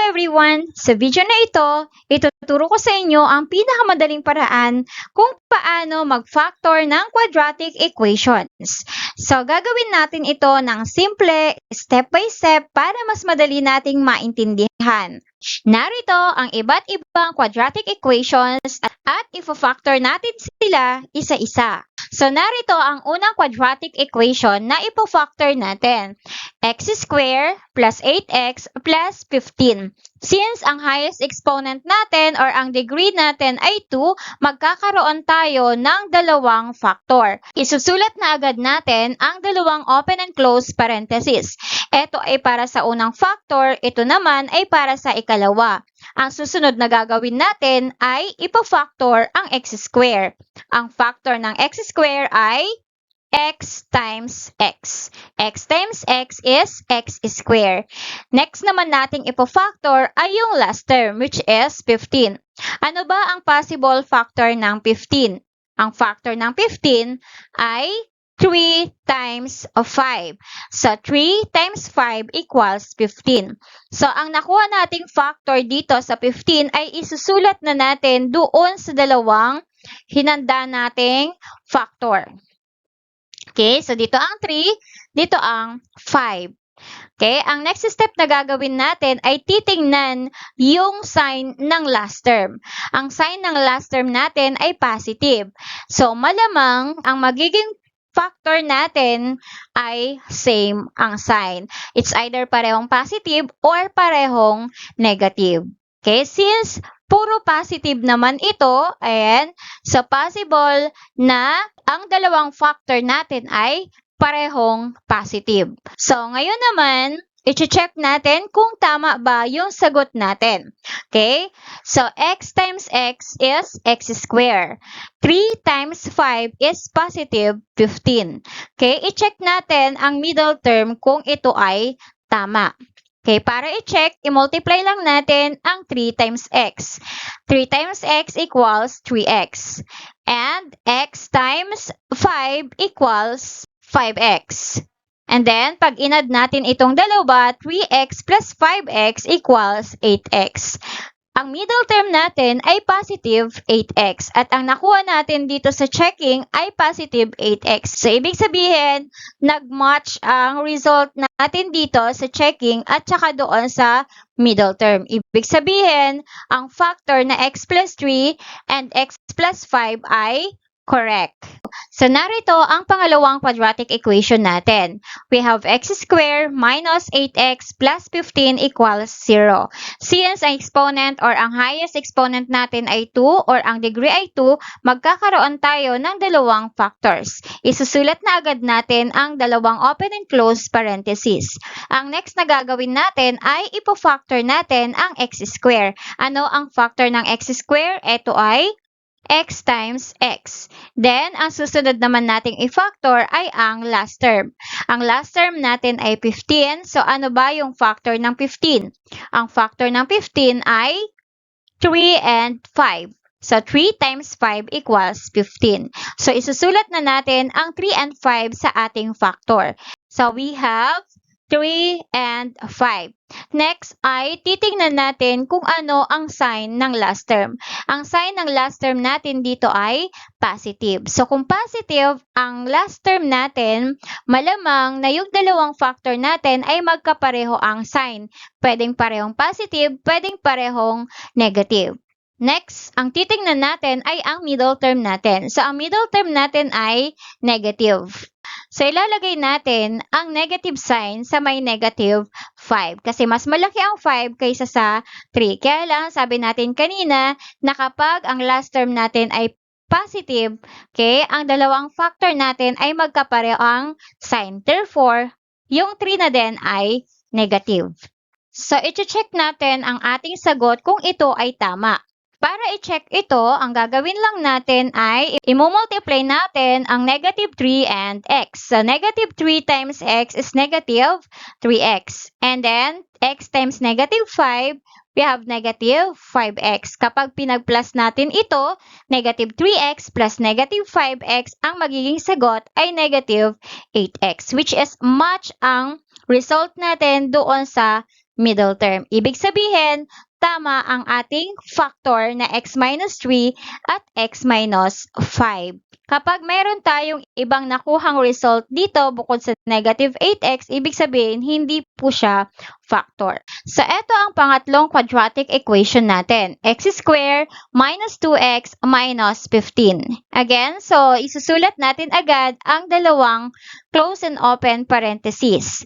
everyone! Sa video na ito, ituturo ko sa inyo ang pinakamadaling paraan kung paano mag-factor ng quadratic equations. So, gagawin natin ito ng simple, step by step para mas madali nating maintindihan. Narito ang iba't ibang quadratic equations at ifo-factor natin sila isa-isa. So, narito ang unang quadratic equation na ipo-factor natin. X squared plus 8x plus 15. Since ang highest exponent natin or ang degree natin ay 2, magkakaroon tayo ng dalawang factor. Isusulat na agad natin ang dalawang open and close parenthesis. Ito ay para sa unang factor, ito naman ay para sa ikalawa. Ang susunod na gagawin natin ay ipo-factor ang x squared. Ang factor ng x squared ay x times x. X times x is x squared. Next naman nating ipo-factor ay yung last term, which is 15. Ano ba ang possible factor ng 15? Ang factor ng 15 ay 3 times 5. So, 3 times 5 equals 15. So, ang nakuha nating factor dito sa 15 ay isusulat na natin doon sa dalawang hinanda nating factor. Okay, so dito ang 3, dito ang 5. Okay, ang next step na gagawin natin ay titingnan yung sign ng last term. Ang sign ng last term natin ay positive. So, malamang ang magiging factor natin ay same ang sign. It's either parehong positive or parehong negative. Okay, since puro positive naman ito, and so possible na ang dalawang factor natin ay parehong positive. So, ngayon naman, i-check natin kung tama ba yung sagot natin. Okay? So, x times x is x squared. 3 times 5 is positive 15. Okay? I-check natin ang middle term kung ito ay tama. Okay, para i-check, i-multiply lang natin ang 3 times x. 3 times x equals 3x. And x times 5 equals 5x. And then, pag inad natin itong dalawa, 3x plus 5x equals 8x. Ang middle term natin ay positive 8x at ang nakuha natin dito sa checking ay positive 8x. So, ibig sabihin, nag-match ang result natin dito sa checking at saka doon sa middle term. Ibig sabihin, ang factor na x plus 3 and x plus 5 ay correct. So, narito ang pangalawang quadratic equation natin. We have x squared minus 8x plus 15 equals 0. Since ang exponent or ang highest exponent natin ay 2 or ang degree ay 2, magkakaroon tayo ng dalawang factors. Isusulat na agad natin ang dalawang open and close parentheses. Ang next na gagawin natin ay ipo-factor natin ang x squared. Ano ang factor ng x squared? Ito ay x times x. Then, ang susunod naman nating i-factor ay ang last term. Ang last term natin ay 15. So, ano ba yung factor ng 15? Ang factor ng 15 ay 3 and 5. So, 3 times 5 equals 15. So, isusulat na natin ang 3 and 5 sa ating factor. So, we have 3 and 5. Next ay titingnan natin kung ano ang sign ng last term. Ang sign ng last term natin dito ay positive. So kung positive ang last term natin, malamang na yung dalawang factor natin ay magkapareho ang sign. Pwedeng parehong positive, pwedeng parehong negative. Next, ang titingnan natin ay ang middle term natin. So ang middle term natin ay negative. So, ilalagay natin ang negative sign sa may negative 5 kasi mas malaki ang 5 kaysa sa 3. Kaya lang, sabi natin kanina na kapag ang last term natin ay positive, okay, ang dalawang factor natin ay magkapareho ang sign. Therefore, yung 3 na din ay negative. So, i-check natin ang ating sagot kung ito ay tama. Para i-check ito, ang gagawin lang natin ay i-multiply natin ang negative 3 and x. So, negative 3 times x is negative 3x. And then, x times negative 5, we have negative 5x. Kapag pinag-plus natin ito, negative 3x plus negative 5x, ang magiging sagot ay negative 8x, which is match ang result natin doon sa middle term. Ibig sabihin, tama ang ating factor na x minus 3 at x minus 5. Kapag meron tayong ibang nakuhang result dito bukod sa negative 8x, ibig sabihin hindi po siya factor. So, ito ang pangatlong quadratic equation natin. X squared minus 2x minus 15. Again, so isusulat natin agad ang dalawang close and open parentheses.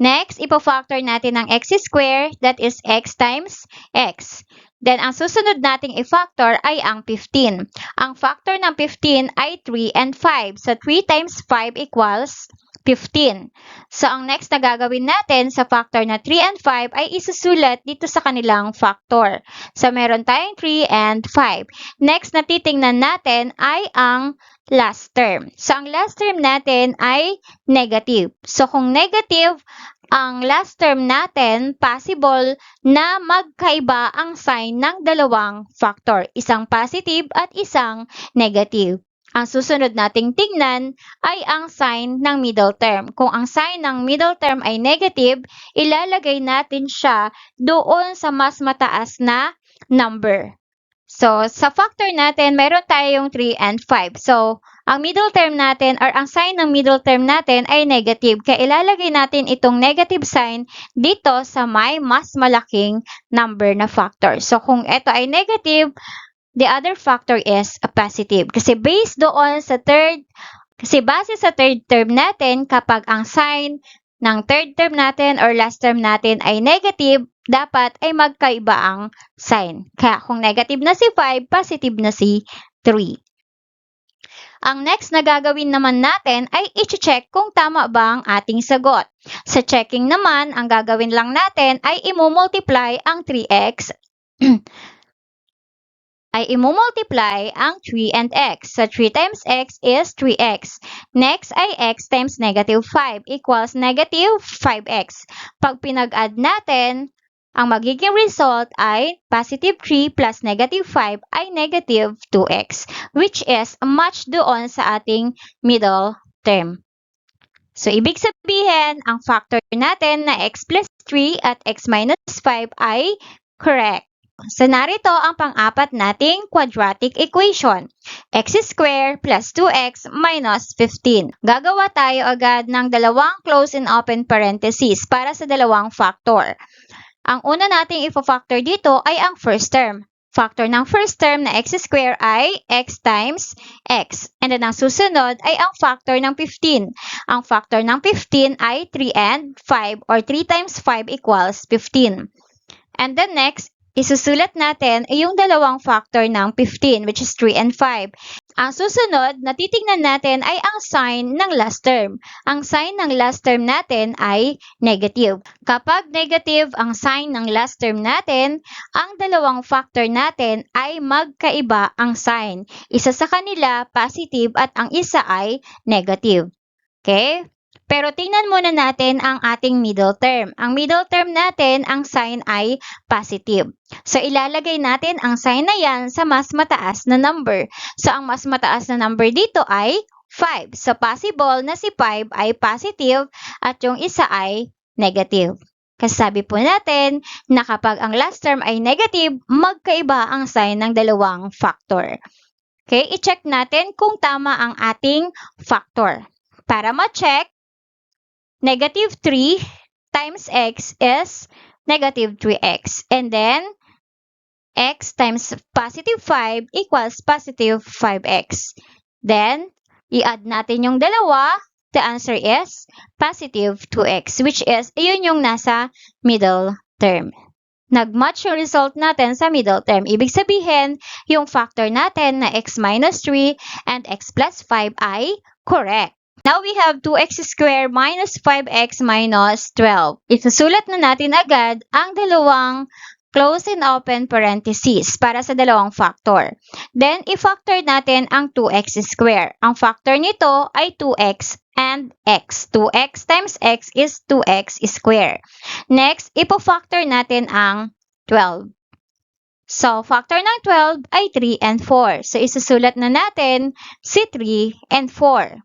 Next, ipo-factor natin ang x squared, that is x times x. Then, ang susunod nating i-factor ay ang 15. Ang factor ng 15 ay 3 and 5. So, 3 times 5 equals 15. So, ang next na gagawin natin sa factor na 3 and 5 ay isusulat dito sa kanilang factor. So, meron tayong 3 and 5. Next na titingnan natin ay ang last term. So, ang last term natin ay negative. So, kung negative ang last term natin, possible na magkaiba ang sign ng dalawang factor. Isang positive at isang negative. Ang susunod nating tingnan ay ang sign ng middle term. Kung ang sign ng middle term ay negative, ilalagay natin siya doon sa mas mataas na number. So, sa factor natin, meron tayong 3 and 5. So, ang middle term natin or ang sign ng middle term natin ay negative. Kaya ilalagay natin itong negative sign dito sa may mas malaking number na factor. So, kung ito ay negative, the other factor is a positive. Kasi base sa third term natin, kapag ang sign ng third term natin or last term natin ay negative, dapat ay magkaiba ang sign. Kaya kung negative na si 5, positive na si 3. Ang next na gagawin naman natin ay i-check kung tama ba ang ating sagot. Sa checking naman, ang gagawin lang natin ay i-multiply ang 3x ay i-multiply ang 3 and x. So, 3 times x is 3x. Next ay x times negative 5 equals negative 5x. Pag pinag-add natin, ang magiging result ay positive 3 plus negative 5 ay negative 2x, which is match doon sa ating middle term. So, ibig sabihin, ang factor natin na x plus 3 at x minus 5 ay correct. So, narito ang pang-apat nating quadratic equation. X squared plus 2x minus 15. Gagawa tayo agad ng dalawang close and open parentheses para sa dalawang factor. Ang una nating ifo-factor dito ay ang first term. Factor ng first term na x squared ay x times x. And then ang susunod ay ang factor ng 15. Ang factor ng 15 ay 3 and 5 or 3 times 5 equals 15. And then next, isusulat natin ay yung dalawang factor ng 15, which is 3 and 5. Ang susunod na titingnan natin ay ang sign ng last term. Ang sign ng last term natin ay negative. Kapag negative ang sign ng last term natin, ang dalawang factor natin ay magkaiba ang sign. Isa sa kanila positive at ang isa ay negative. Okay? Pero tingnan muna natin ang ating middle term. Ang middle term natin, ang sign ay positive. So, ilalagay natin ang sign na yan sa mas mataas na number. So, ang mas mataas na number dito ay 5. So, possible na si 5 ay positive at yung isa ay negative. Kasi sabi po natin na kapag ang last term ay negative, magkaiba ang sign ng dalawang factor. Okay, i-check natin kung tama ang ating factor. Para ma-check, negative 3 times x is negative 3x. And then, x times positive 5 equals positive 5x. Then, i-add natin yung dalawa. The answer is positive 2x, which is, yun yung nasa middle term. Nag-match yung result natin sa middle term. Ibig sabihin, yung factor natin na x minus 3 and x plus 5 ay correct. Now we have 2x squared minus 5x minus 12. Isusulat na natin agad ang dalawang close and open parentheses para sa dalawang factor. Then, i-factor natin ang 2x squared. Ang factor nito ay 2x and x. 2x times x is 2x squared. Next, ipo-factor natin ang 12. So, factor ng 12 ay 3 and 4. So, isusulat na natin si 3 and 4.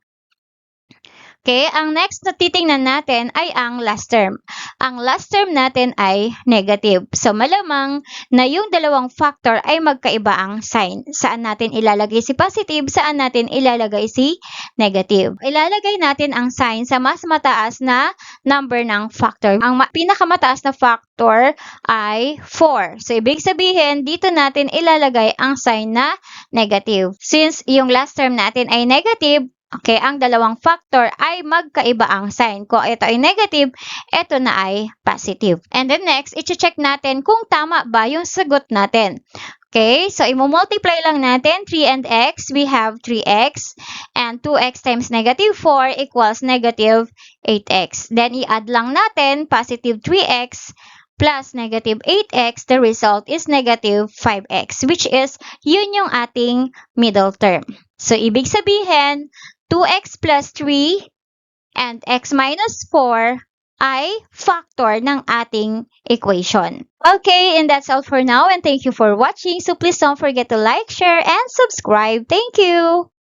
Okay, ang next na titingnan natin ay ang last term. Ang last term natin ay negative. So, malamang na yung dalawang factor ay magkaiba ang sign. Saan natin ilalagay si positive, saan natin ilalagay si negative. Ilalagay natin ang sign sa mas mataas na number ng factor. Ang pinakamataas na factor ay 4. So, ibig sabihin, dito natin ilalagay ang sign na negative. Since yung last term natin ay negative, okay, ang dalawang factor ay magkaiba ang sign. Kung ito ay negative, ito na ay positive. And then next, i-check natin kung tama ba yung sagot natin. Okay, so i-multiply lang natin 3 and x. We have 3x. And 2x times negative 4 equals negative 8x. Then i-add lang natin positive 3x plus negative 8x. The result is negative 5x, which is yun yung ating middle term. So, ibig sabihin, 2x plus 3 and x minus 4 ay factor ng ating equation. Okay, and that's all for now, and thank you for watching. So please don't forget to like, share, and subscribe. Thank you!